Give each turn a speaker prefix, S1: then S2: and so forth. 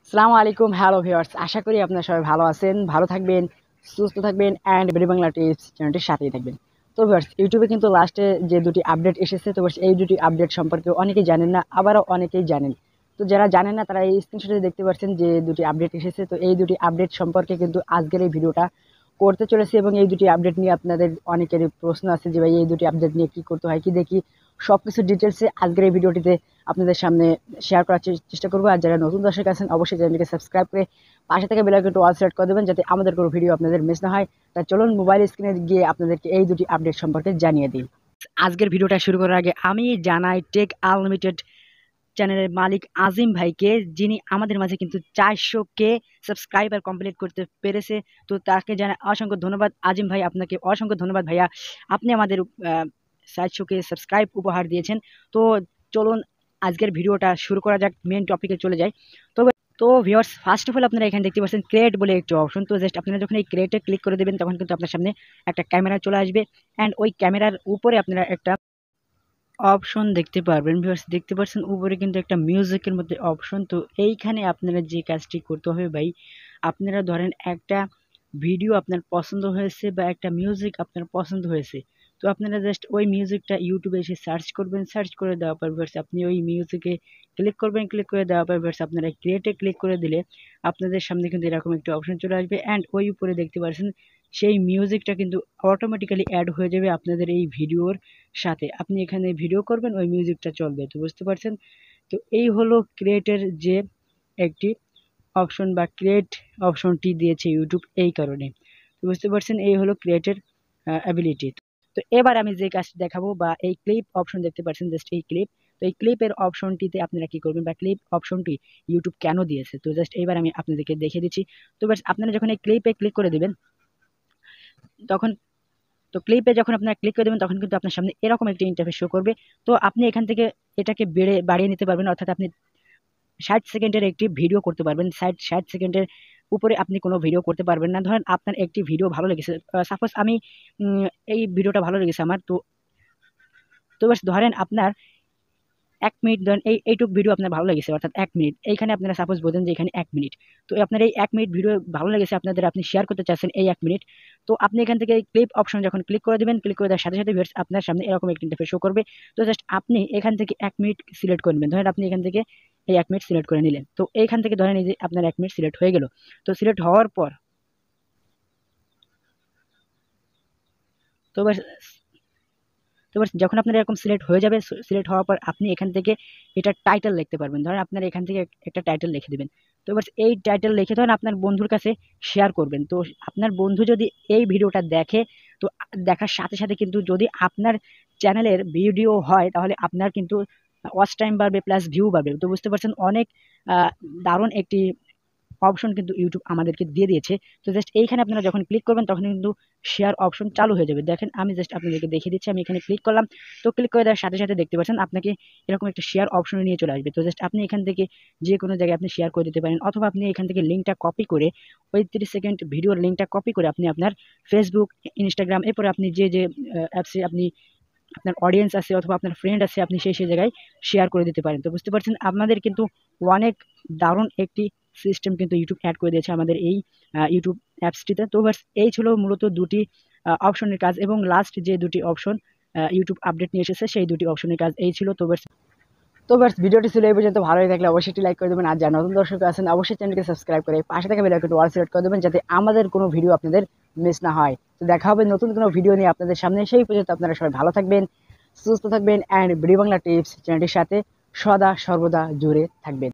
S1: আসসালামু আলাইকুম, hello viewers. আশা করি আপনারা সবাই ভালো আছেন, ভালো থাকবেন, সুস্থ থাকবেন অ্যান্ড বেরি বাংলা টিপস চ্যানেলটির সাথেই থাকবেন। তো ভিউয়ার্স, ইউটিউবে কিন্তু লাস্টে যে দুটি আপডেট এসেছে, তো ভিউয়ার্স এই দুটি আপডেট সম্পর্কে অনেকেই জানেন না, আবারও অনেকেই জানেন। তো যারা জানেন না তারা এই স্ক্রিনশটে দেখতে পাচ্ছেন যে দুটি আপডেট এসেছে। তো এই দুটি আপডেট সম্পর্কে কিন্তু আজকের এই ভিডিওটা করতে চলেছি এবং এই দুটি আপডেট নিয়ে আপনাদের অনেকেরই প্রশ্ন আছে যে ভাই এই দুটি আপডেট নিয়ে কি করতে হয়, কি দেখি, সবকিছু ডিটেলসে আজকের এই ভিডিওটিতে আপনাদের সামনে শেয়ার করার চেষ্টা করবো। আর যারা নতুন দর্শক আছেন অবশ্যই চ্যানেলটিকে সাবস্ক্রাইব করে পাশে থেকে বেল আইকনটি অল সিলেক্ট করে দেবেন যাতে আমাদের কোনো ভিডিও আপনাদের মিস না হয়। তাই চলুন মোবাইল স্ক্রিনে গিয়ে আপনাদেরকে এই দুটি আপডেট সম্পর্কে জানিয়ে দিই। আজকের ভিডিওটা শুরু করার আগে আমি জানাই টেক আনলিমিটেড চ্যানেলের মালিক আজিম ভাইকে, যিনি আমাদের মাঝে কিন্তু 400K সাবস্ক্রাইবার কমপ্লিট করতে পেরেছে। তো তাকে জানাই অসংখ্য ধন্যবাদ। আজিম ভাই, আপনাকে অসংখ্য ধন্যবাদ ভাইয়া, আপনি আমাদের 400K সাবস্ক্রাইব উপহার দিয়েছেন। তো চলুন আজকের ভিডিওটা শুরু করা যাক, মেন টপিকে চলে যাই। তো ভিউয়ার্স, ফার্স্ট অফ অল আপনারা এখানে দেখতে পাচ্ছেন ক্রিয়েট বলে একটি অপশন। তো জাস্ট আপনারা যখন এই ক্রিয়েটে ক্লিক করে দেবেন তখন কিন্তু আপনার সামনে একটা ক্যামেরা চলে আসবে অ্যান্ড ওই ক্যামেরার উপরে আপনারা একটা অপশন দেখতে পারবেন। ভিউয়ার্স, দেখতে পাচ্ছেন উপরে কিন্তু একটা মিউজিকের মধ্যে অপশন। তো এইখানে আপনারা যে কাজটি করতে হবে ভাই, আপনারা ধরেন একটা ভিডিও আপনার পছন্দ হয়েছে বা একটা মিউজিক আপনার পছন্দ হয়েছে, তো আপনারা জাস্ট ওই মিউজিকটা ইউটিউবে এসে সার্চ করবেন। সার্চ করে দেওয়ার পর ভিউয়ার্স আপনি ওই মিউজিকে ক্লিক করবেন। ক্লিক করে দেওয়ার পর ভিউয়ার্স আপনারা ক্রিয়েটে ক্লিক করে দিলে আপনাদের সামনে কিন্তু এরকম একটা অপশন চলে আসবে অ্যান্ড ওই উপরে দেখতে পাচ্ছেন সেই মিউজিকটা কিন্তু অটোমেটিক্যালি অ্যাড হয়ে যাবে আপনাদের এই ভিডিওর সাথে। আপনি এখানে ভিডিও করবেন, ওই মিউজিকটা চলবে। তো বুঝতে পারছেন? তো এই হলো ক্রিয়েটের যে একটি অপশন বা ক্রিয়েট অপশনটি দিয়েছে ইউটিউব এই কারণে। তো বুঝতে পারছেন, এই হলো ক্রিয়েটের অ্যাবিলিটি। তো এবার আমি যে কাজটি দেখাবো বা এই ক্লিপ অপশন দেখতে পাচ্ছেন, জাস্ট এই ক্লিপ। তো এই ক্লিপের অপশনটিতে আপনারা কি করবেন বা ক্লিপ অপশনটি ইউটিউব কেন দিয়েছে, তো জাস্ট এবার আমি আপনাদেরকে দেখিয়ে দিচ্ছি। তো আপনারা যখন এই ক্লিপে ক্লিক করে দেবেন তখন, তো ক্লিপে যখন আপনারা ক্লিক করে দেবেন তখন কিন্তু আপনার সামনে এরকম একটি ইন্টারফেস শো করবে। তো আপনি এখান থেকে এটাকে বাড়িয়ে নিতে পারবেন, অর্থাৎ আপনি 60 সেকেন্ডের একটি ভিডিও করতে পারবেন। 60 সেকেন্ডের উপরে আপনি কোনো ভিডিও করতে পারবেন না। ধরেন আপনার একটি ভিডিও ভালো লেগেছে, সাপোজ আমি এই ভিডিওটা ভালো লেগেছে আমার, তো তো বাস ধরেন আপনার 1 মিনিট, ধরেন এইটুক ভিডিও আপনার ভালো লেগেছে, অর্থাৎ 1 মিনিট। এইখানে আপনারা সাপোজ বোঝেন যে এখানে 1 মিনিট, তো আপনার এই 1 মিনিট ভিডিও ভালো লেগেছে আপনাদের, আপনি শেয়ার করতে চাচ্ছেন এই 1 মিনিট। তো আপনি এখান থেকে ক্লিপ অপশন যখন ক্লিক করে দেবেন, ক্লিক করে দেওয়ার সাথে সাথে ভিউয়ার্স আপনার সামনে এরকম একটা ইন্টারফেস শো করবে। তো জাস্ট আপনি এখান থেকে 1 মিনিট সিলেক্ট করে নেবেন। ধরেন আপনি এখান থেকে এই 1 মিনিট সিলেক্ট করে নিলেন, তো এইখান থেকে ধরেন এই যে আপনার 1 মিনিট সিলেক্ট হয়ে গেল। তো সিলেক্ট হওয়ার পর তো যখন আপনার এরকম সিলেক্ট হয়ে যাবে, সিলেক্ট হওয়ার পর আপনি এখান থেকে এটা টাইটেল লিখতে পারবেন। ধরেন আপনার এখান থেকে একটা টাইটেল লিখে দেবেন। তো এবার এই টাইটেল লিখে ধরেন আপনার বন্ধুর কাছে শেয়ার করবেন। তো আপনার বন্ধু যদি এই ভিডিওটা দেখে, তো দেখার সাথে সাথে কিন্তু যদি আপনার চ্যানেলের ভিডিও হয় তাহলে আপনার কিন্তু ওয়াচ টাইম বাড়বে প্লাস ভিউ বাড়বে। তো বুঝতে পারছেন, অনেক দারুণ একটি অপশন কিন্তু ইউটিউব আমাদেরকে দিয়ে দিয়েছে। তো জাস্ট এইখানে আপনারা যখন ক্লিক করবেন তখন কিন্তু শেয়ার অপশন চালু হয়ে যাবে। দেখেন আমি জাস্ট আপনাদেরকে দেখিয়ে দিচ্ছি, আমি এখানে ক্লিক করলাম। তো ক্লিক করে দেওয়ার সাথে সাথে দেখতে পাচ্ছেন আপনাকে এরকম একটা শেয়ার অপশনে নিয়ে চলে আসবে। তো জাস্ট আপনি এখান থেকে যে কোনো জায়গায় আপনি শেয়ার করে দিতে পারেন, অথবা আপনি এখান থেকে লিঙ্কটা কপি করে, ওই 30 সেকেন্ড ভিডিওর লিঙ্কটা কপি করে আপনি আপনার ফেসবুক, ইনস্টাগ্রাম, এরপরে আপনি যে যে অ্যাপসে আপনি আপনার অডিয়েন্স আছে অথবা আপনার ফ্রেন্ড আছে আপনি সেই জায়গায় শেয়ার করে দিতে পারেন। তো বুঝতে পারছেন, আপনাদের কিন্তু অনেক দারুণ একটি সিস্টেম কিন্তু ইউটিউব অ্যাড করে দিয়েছে আমাদের এই ইউটিউব অ্যাপসটিতে। তো বাস এই ছিল মূলত দুটি অপশনের কাজ, এবং লাস্ট যে দুটি অপশন ইউটিউব আপডেট নিয়ে এসেছে সেই দুটি অপশনের কাজ এই ছিল। তো বাস ভিডিওটি ছিল এই পর্যন্ত। ভালোই থাকলে অবশ্যই একটি লাইক করে দেবেন, আর যারা নতুন দর্শক আছেন অবশ্যই চ্যানেলকে সাবস্ক্রাইব করে পাশে থাকা বেল আইকনটি অল সিলেক্ট করে দেবেন যাতে আমাদের কোনো ভিডিও আপনাদের মিস না হয়। তো দেখা হবে নতুন কোনো ভিডিও নিয়ে আপনাদের সামনে। সেই পর্যন্ত আপনারা সবাই ভালো থাকবেন, সুস্থ থাকবেন অ্যান্ড বেরি বাংলা টিপস চ্যানেলটির সাথে সদা সর্বদা জুড়ে থাকবেন।